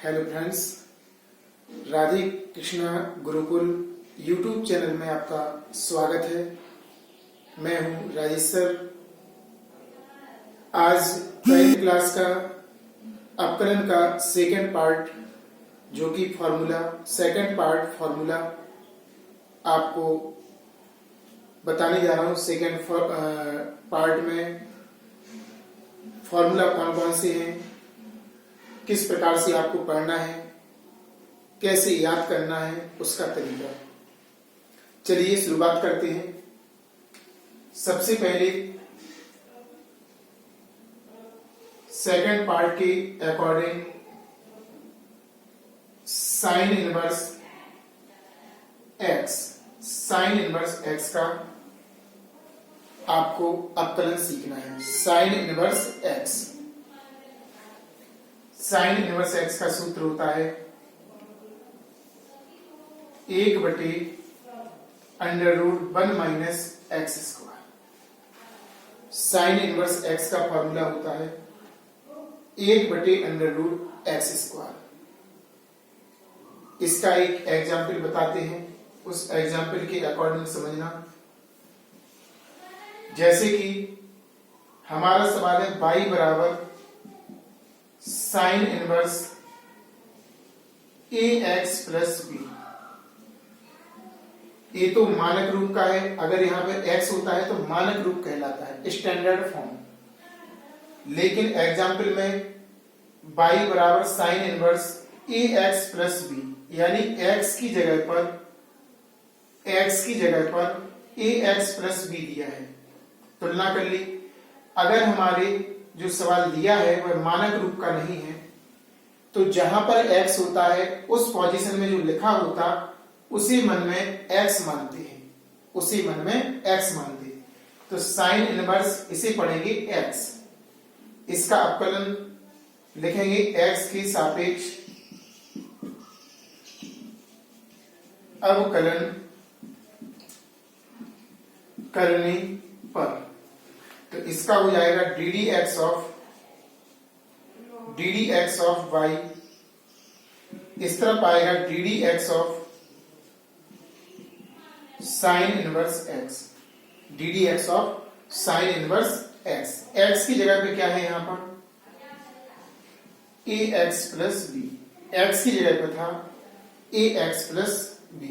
Hello friends, Radhe Krishna Gurukul YouTube channel में आपका स्वागत है। मैं हूं राजेश सर। आज 12th क्लास का अपकरण का सेकंड पार्ट जो कि सेकंड पार्ट फॉर्मूला आपको बताने जा रहा हूं। सेकंड पार्ट में फॉर्मूला कौन कौन से हैं, किस प्रकार से आपको पढ़ना है, कैसे याद करना है, उसका तरीका। चलिए शुरुआत करते हैं। सबसे पहले सेकंड पार्ट के अकॉर्डिंग साइन इनवर्स एक्स का आपको अपकलन सीखना है। साइन इनवर्स एक्स का सूत्र होता है 1/√1 minus x square. Sine inverse x का फॉर्मूला होता है 1/√x स्क्वायर। इसका एक एग्जाम्पल बताते हैं, उस एग्जाम्पल के अकॉर्डिंग समझना। जैसे कि हमारा सवाल है y बराबर sine inverse ax plus b। ये तो मानक रूप का है। अगर यहां पे x होता है तो मानक रूप कहलाता है, स्टैंडर्ड फॉर्म। लेकिन एग्जाम्पल में y बराबर sine inverse ax plus b, यानी x की जगह पर ax प्लस b दिया है। तुलना कर ली। अगर हमारे जो सवाल दिया है वह मानक रूप का नहीं है तो जहां पर x होता है उस पोजीशन में जो लिखा होता उसी मन में x मानते हैं। तो साइन इनवर्स इसे पढ़ेंगे x। इसका अपकलन लिखेंगे x के सापेक्ष अवकलन करने पर। तो इसका हो जाएगा ddx ऑफ y। इस तरफ आएगा ddx of sine inverse x। x की जगह पे क्या है यहां पर ax प्लस b। x की जगह पे था ax प्लस b।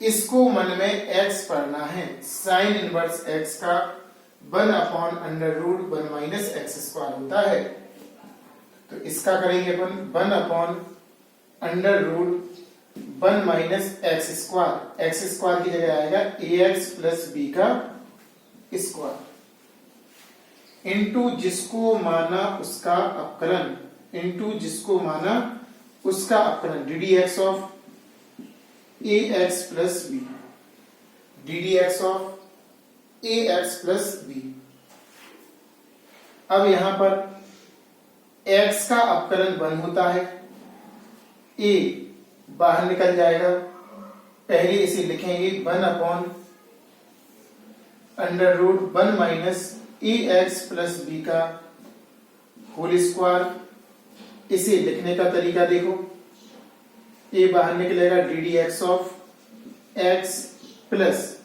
इसको मन में x पढ़ना है। साइन इनवर्स x का 1/√1 माइनस एक्स स्क्वायर होता है। तो इसका करेंगे अपन 1/√1 minus x square. X square की जगह आएगा ax प्लस b का स्क्वायर इंटू जिसको माना उसका अपकलन, ddx of ax plus b। अब यहां पर x का अपकलन 1 होता है, a बाहर निकल जाएगा। पहले इसे लिखेंगे 1/√1 माइनस ax प्लस b का होल स्क्वायर। इसे लिखने का तरीका देखो। a बाहर निकलेगा ddx of x plus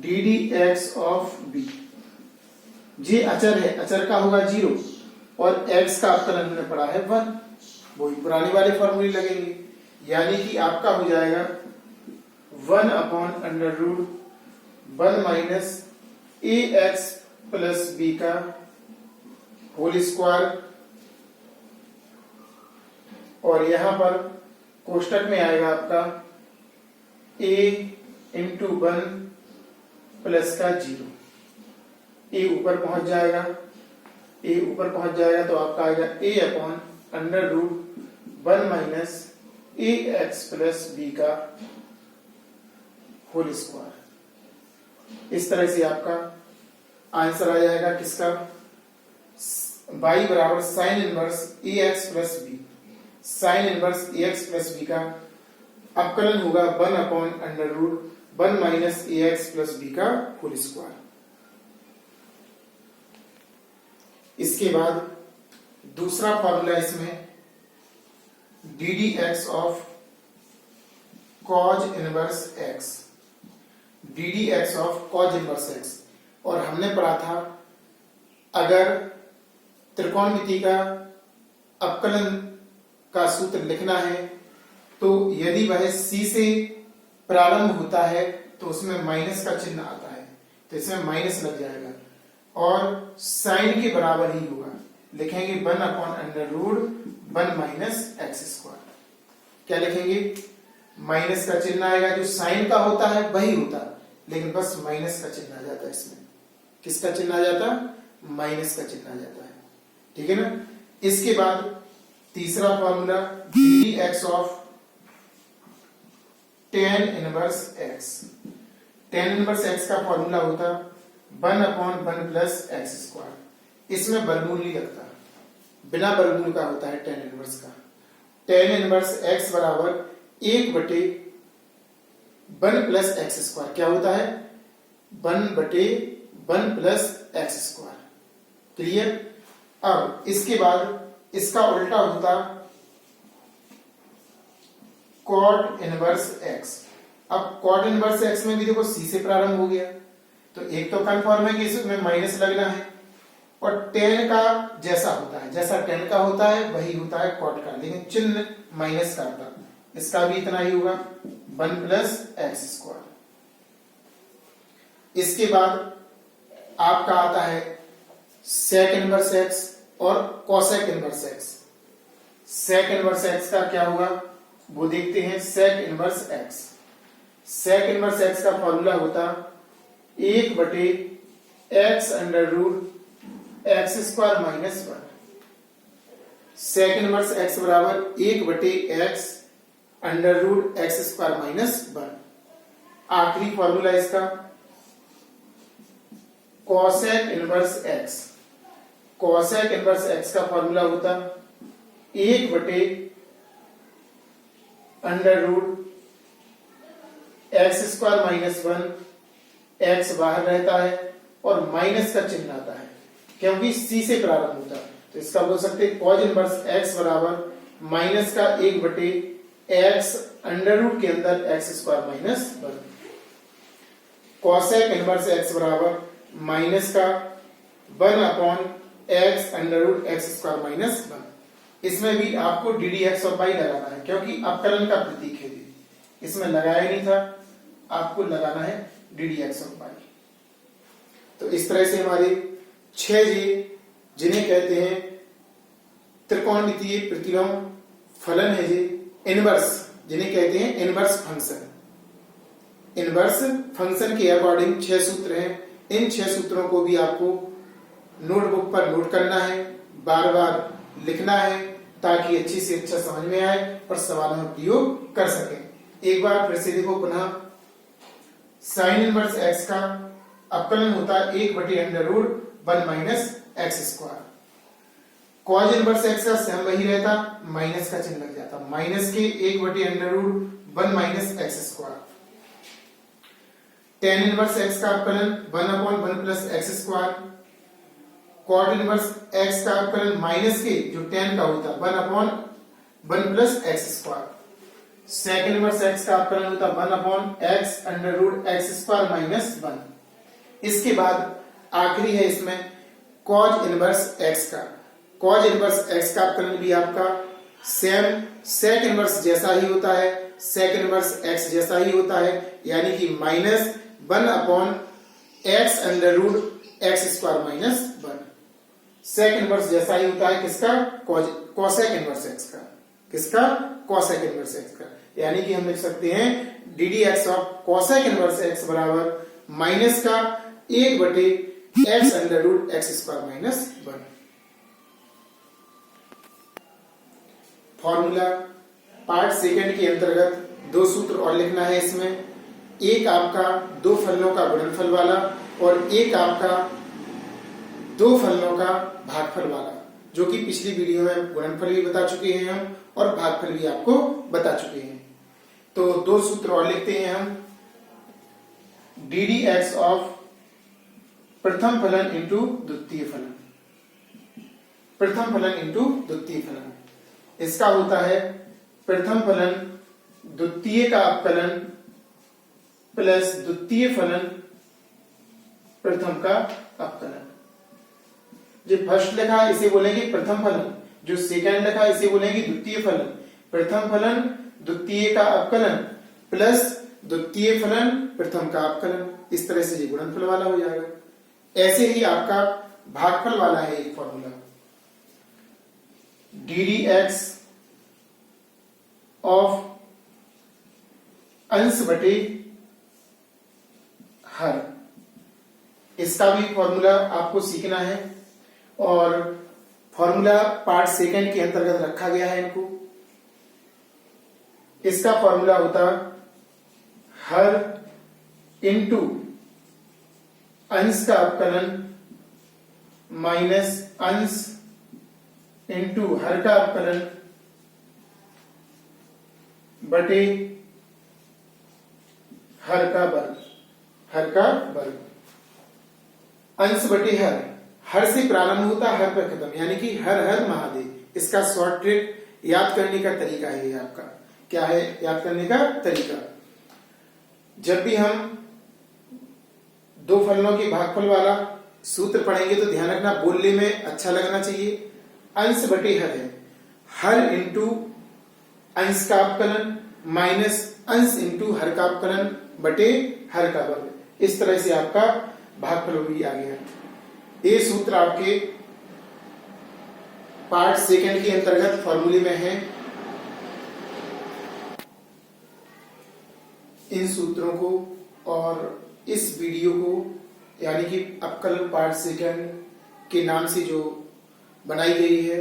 ddx of b। ये अचर है, अचर का होगा 0 और x का अपकलन हमने पढ़ा है 1। वही पुराने वाले फॉर्मूले लगेंगे, यानी कि आपका हो जाएगा 1/√1 माइनस ax प्लस b का होल स्क्वायर। और यहां पर कोष्टक में आएगा आपका a इंटू 1 प्लस का 0। a ऊपर पहुंच जाएगा तो आपका आएगा a/√1 minus ax plus b का होल स्क्वायर। इस तरह से आपका आंसर आ जाएगा किसका, y बराबर sine inverse ax plus b। Sine inverse ax plus b का अपकलन होगा 1/√1 माइनस ax प्लस b का होल स्क्वायर। इसके बाद दूसरा फॉर्मूला इसमें D d x of cause inverse x, D d x of cause inverse x. और हमने पढ़ा था अगर त्रिकोणमिति का अवकलन का सूत्र लिखना है तो यदि वह सी से प्रारंभ होता है तो उसमें माइनस का चिन्ह आता है, तो इसमें माइनस लग जाएगा और साइन के बराबर ही होगा। लिखेंगे 1/√1 माइनस एक्स स्क्वायर। क्या लिखेंगे? माइनस का चिन्ह आएगा, जो साइन का होता है वही होता, लेकिन बस माइनस का चिन्ह आ जाता है इसमें। किसका चिन्ह आ जाता? माइनस का चिन्ह आ जाता है। ठीक है ना। इसके बाद तीसरा formula D x of tan inverse x. tan inverse x का फॉर्मूला होता 1/1 प्लस एक्स स्क्वायर। इसमें बर्गमूल नहीं लगता, बिना बर्गमूल का होता है tan इनवर्स का। tan इनवर्स एक्स बराबर 1/1 प्लस एक्स स्क्वायर। क्या होता है? 1/1 प्लस एक्स स्क्वायर। क्लियर। अब इसके बाद इसका उल्टा होता कॉट इनवर्स एक्स। अब कॉट इनवर्स एक्स में भी देखो सी से प्रारंभ हो गया, तो एक तो कंफर्म है कि इसमें माइनस लगना है, और tan का जैसा होता है, जैसा tan का होता है वही होता है कॉट का, लेकिन चिन्ह माइनस का आता। इसका भी इतना ही होगा 1 प्लस एक्स स्क्वायर। इसके बाद आपका आता है सेक इनवर्स एक्स और cosec inverse x. Sec inverse x का क्या होगा वो देखते हैं। Sec inverse x, sec inverse x का फॉर्मूला होता 1/x√x square minus 1। Sec inverse x बराबर 1/x√x स्क्वायर माइनस 1। आखिरी फॉर्मूला इसका cosec inverse x. Cosec inverse x का फॉर्मूला होता 1/√x स्क्वायर माइनस 1। एक्स बाहर रहता है और माइनस का चिन्ह आता है क्योंकि सी से प्रारंभ होता है, तो इसका बोल सकते हैं कॉज इनवर्स एक्स बराबर माइनस का 1/x अंडर के अंदर x square minus 1। Cosec inverse x बराबर माइनस का 1/x अंडर स्क्वायर माइनस 1। इसमें भी आपको डी डी एक्स और वाई लगाना है क्योंकि अवकलन का प्रतीक है। इसमें लगाया नहीं था, आपको लगाना है डी डी एक्स और वाई। तो इस तरह से हमारे 6 जी जिन्हें कहते हैं त्रिकोणमितीय प्रतिलोम फलन है जी, इनवर्स जिन्हें कहते हैं इनवर्स फंक्शन। इनवर्स फंक्शन के अकॉर्डिंग 6 सूत्र हैं। इन 6 सूत्रों को भी आपको नोटबुक पर नोट करना है, बार बार लिखना है ताकि अच्छी से अच्छा समझ में आए और सवालों में प्रयोग कर सकें। एक बार फिर से देखो पुनः, साइन इनवर्स एक्स का अवकलन होता है 1/√1 minus x square. Cause inverse x का सेम वही रहता, माइनस का चिन्ह लग जाता, माइनस के 1/√1 minus x square. tan inverse x का अवकलन 1/1 plus x square. Cot inverse x का अवकलन माइनस के जो tan का होता 1/1 plus x square. Sec inverse x का अवकलन होता 1/x अंडर√x स्क्वायर माइनस 1। इसके बाद आखिरी है इसमें कॉज इनवर्स एक्स का। कॉज इनवर्स एक्स का अवकलन भी आपका सेम सेक इनवर्स जैसा ही होता है, सेक इनवर्स एक्स जैसा ही होता है, यानी कि माइनस 1/x अंडर√x स्क्वायर माइनस 1। सेक इनवर्स जैसा ही होता है किसका? कोसेक इनवर्स एक्स का। किसका? कोसेक इनवर्स एक्स का। यानी कि हम लिख सकते हैं d d x of cosec inverse x बराबर माइनस का 1/x अंडर√x square minus 1। Formula part second के अंतर्गत 2 सूत्र और लिखना है इसमें। एक आपका 2 फलनों का गुणनफल वाला और एक आपका 2 फलनों का भागफल वाला, जो कि पिछली वीडियो में गुणनफल भी बता चुके हैं हम और भागफल भी आपको बता चुके हैं। तो 2 सूत्र और लिखते हैं हम। डी डी एक्स ऑफ प्रथम फलन इंटू द्वितीय फलन, प्रथम फलन इंटू द्वितीय फलन। इसका होता है प्रथम फलन द्वितीय का अपकलन प्लस द्वितीय फलन प्रथम का अपकलन। जो फर्स्ट लिखा है इसे बोलेंगे प्रथम फलन, जो सेकंड लिखा है इसे बोलेंगे द्वितीय फलन। प्रथम फलन द्वितीय का अपकलन प्लस द्वितीय फलन प्रथम का अपकलन, इस तरह से ये गुणनफल वाला हो जाएगा। ऐसे ही आपका भागफल वाला है एक फॉर्मूला, ddx ऑफ अंश बटे हर, इसका भी फॉर्मूला आपको सीखना है और फॉर्मूला पार्ट सेकंड के अंतर्गत रखा गया है इनको। इसका फॉर्मूला होता हर इंटू अंश का अपकलन माइनस अंश इंटू हर का अपकलन बटे हर का वर्ग, हर का वर्ग। अंश बटे हर से प्रारंभ होता हर पर खत्म, यानी कि हर हर महादेव। इसका शॉर्ट ट्रिक याद करने का तरीका है ये आपका। क्या है याद करने का तरीका? जब भी हम दो फलनों के भागफल वाला सूत्र पढ़ेंगे तो ध्यान रखना बोलने में अच्छा लगना चाहिए। अंश बटे हर है, हर इंटू अंश का अपकलन माइनस अंश इंटू हर का अपकलन बटे हर का वर्ग। इस तरह से आपका भागफल भी आ गया। ये सूत्र आपके पार्ट सेकंड के अंतर्गत फॉर्मूले में है। इन सूत्रों को और इस वीडियो को, यानी कि अपकलन पार्ट सेकंड के नाम से जो बनाई गई है,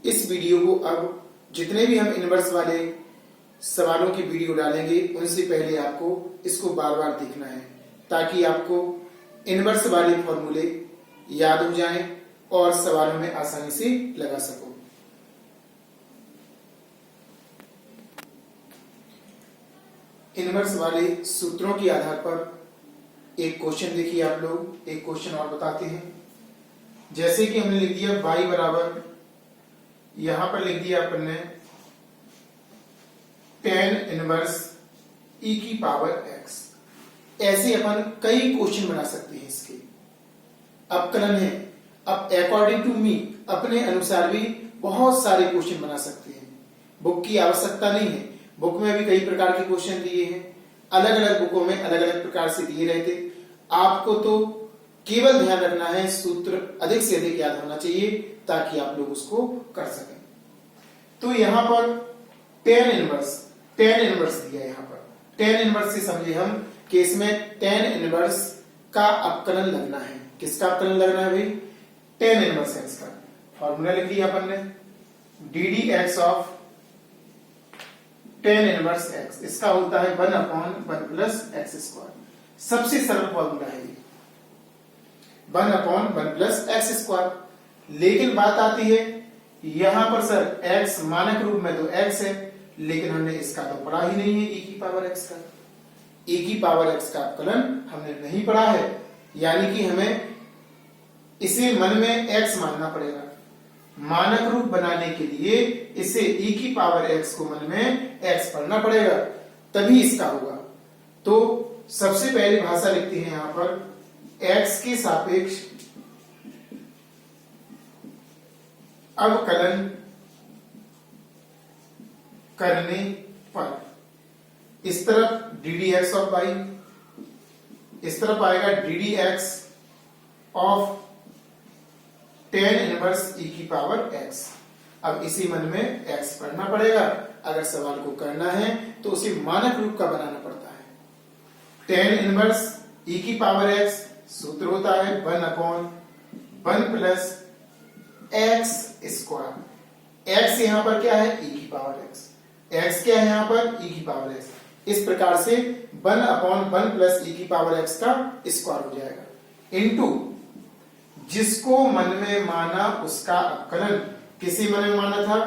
इस वीडियो को अब जितने भी हम इनवर्स वाले सवालों की वीडियो डालेंगे उनसे पहले आपको इसको बार बार देखना है, ताकि आपको इनवर्स वाले फॉर्मूले याद हो जाएं और सवालों में आसानी से लगा सको। इनवर्स वाले सूत्रों के आधार पर एक क्वेश्चन देखिए आप लोग। एक क्वेश्चन और बताते हैं। जैसे कि हमने लिख दिया y बराबर, यहां पर लिख दिया अपन ने tan इनवर्स e की पावर x। ऐसे अपन कई क्वेश्चन बना सकते हैं। इसके अपकलन है। अब अकॉर्डिंग टू मी, अपने अनुसार भी बहुत सारे क्वेश्चन बना सकते हैं। बुक की आवश्यकता नहीं है, बुक में भी कई प्रकार के क्वेश्चन दिए हैं, अलग अलग बुकों में अलग अलग प्रकार से दिए रहते। आपको तो केवल ध्यान रखना है सूत्र अधिक से अधिक याद होना चाहिए ताकि आप लोग उसको कर सकें। तो यहां पर tan इनवर्स दिया। यहां पर tan इनवर्स से समझे हम कि इसमें tan इनवर्स का अपकलन लगना है। किसका अपकलन लगना है भाई? tan इनवर्स है। इसका फॉर्मूला लिख दिया अपन ने, ddx of tan inverse x। इसका होता है 1/1 प्लस एक्स स्क्वायर। सबसे सरल फॉर्मूला है ये, 1/1 प्लस एक्स स्क्वायर। लेकिन बात आती है यहां पर सर x मानक रूप में तो x है, लेकिन हमने इसका तो पढ़ा ही नहीं है e की पावर x का। e की पावर x का अपकलन हमने नहीं पढ़ा है, यानी कि हमें इसे मन में x मानना पड़ेगा। मानक रूप बनाने के लिए इसे e की पावर x को मन में x पढ़ना पड़ेगा, तभी इसका होगा। तो सबसे पहली भाषा लिखते हैं यहां पर x के सापेक्ष अवकलन करने पर इस तरफ ddx ऑफ y, इस तरफ आएगा ddx of tan inverse e की पावर x। अब इसी मन में x पढ़ना पड़ेगा। अगर सवाल को करना है तो उसे मानक रूप का बनाना पड़ता है। tan इनवर्स e की पावर x सूत्र होता है 1/1 प्लस एक्स स्क्वायर। x यहां पर क्या है? e की पावर x। x क्या है यहां पर? e की पावर x। इस प्रकार से 1/1 प्लस e की पावर x का स्क्वायर हो जाएगा, इनटू जिसको मन में माना उसका अपकलन। किसी मन में माना था?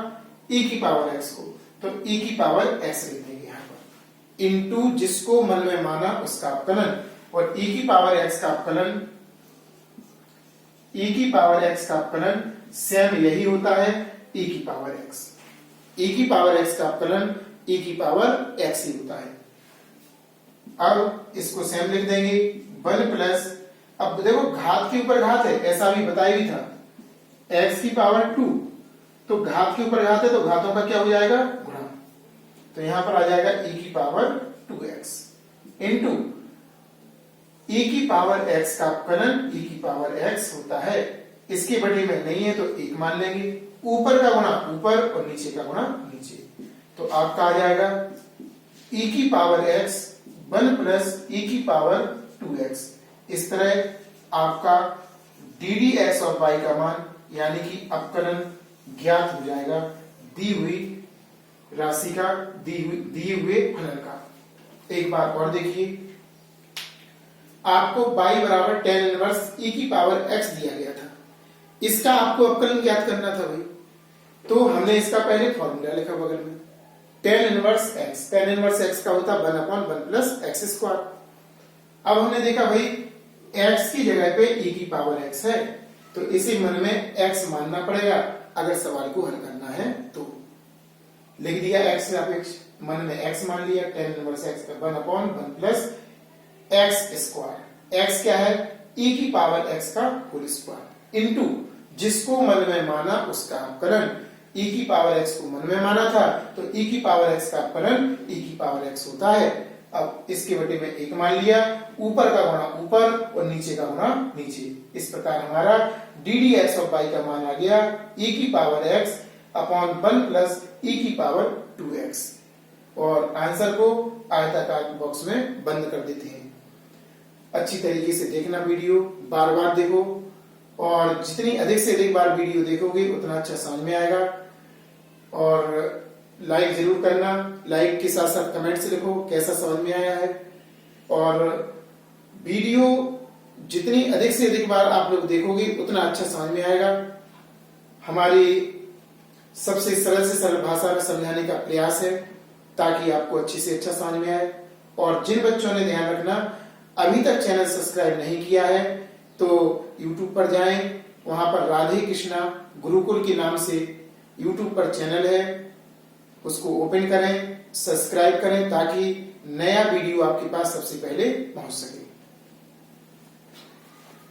e की पावर x को, तो e की पावर x लिख देंगे यहां पर, इनटू जिसको मन में माना उसका अपकलन। और e की पावर x का अपकलन, e की पावर x का अपकलन सेम यही होता है e की पावर x। e की पावर x का अवकलन e की पावर x ही होता है। अब इसको सेम लिख देंगे 1 प्लस, अब देखो घात के ऊपर घात है, ऐसा भी बताया भी था, x की पावर 2, तो घात के ऊपर घात है तो घातों का क्या हो जाएगा, गुणा। तो यहां पर आ जाएगा e की पावर 2x इंटू e की पावर x का अवकलन e की पावर x होता है। इसके बटे में नहीं है तो 1 मान लेंगे, ऊपर का गुणा ऊपर और नीचे का गुणा नीचे, तो आपका आ जाएगा e की पावर x 1 प्लस e की पावर 2x। इस तरह आपका ddx और y का मान यानी कि अवकलन ज्ञात हो जाएगा दी हुई राशि का, दिए हुए फलन का। एक बार और देखिए, आपको y बराबर tan इनवर्स e की पावर x दिया गया था, इसका आपको अवकलन ज्ञात करना था भाई, तो हमने इसका पहले फॉर्मूला लिखा बगल में, tan inverse x, tan inverse x का होता 1/1 प्लस x स्क्वायर। अब हमने देखा भाई x की जगह पे e की पावर x है, तो इसी मन में x मानना पड़ेगा अगर सवाल को हल करना है तो। लिख दिया x सापेक्ष, मन में x मान लिया, tan इनवर्स x का 1/1 प्लस x स्क्वायर, x क्या है, e की पावर x का होल स्क्वायर, इनटू जिसको मन में माना उसका अवकलन, e की पावर x को मन में माना था तो e की पावर x का अवकलन e की पावर x होता है। अब इसके बटे में 1 मान लिया, ऊपर का गुणा ऊपर और नीचे का गुणा नीचे। इस प्रकार हमारा ddx और y का मान आ गया e की power x upon 1 plus e की पावर 2x, और आंसर को आयताकार बॉक्स में बंद कर देते हैं। अच्छी तरीके से देखना वीडियो, बार बार देखो, और जितनी अधिक से अधिक बार वीडियो देखोगे उतना अच्छा समझ में आएगा। और लाइक जरूर करना, लाइक के साथ साथ कमेंट्स लिखो कैसा समझ में आया है। और वीडियो जितनी अधिक से अधिक बार आप लोग देखोगे उतना अच्छा समझ में आएगा। हमारी सबसे सरल से सरल भाषा में समझाने का प्रयास है ताकि आपको अच्छे से अच्छा समझ में आए। और जिन बच्चों ने, ध्यान रखना, अभी तक चैनल सब्सक्राइब नहीं किया है तो YouTube पर जाएं, वहां पर राधे कृष्णा गुरुकुल के नाम से YouTube पर चैनल है, उसको ओपन करें, सब्सक्राइब करें ताकि नया वीडियो आपके पास सबसे पहले पहुंच सके।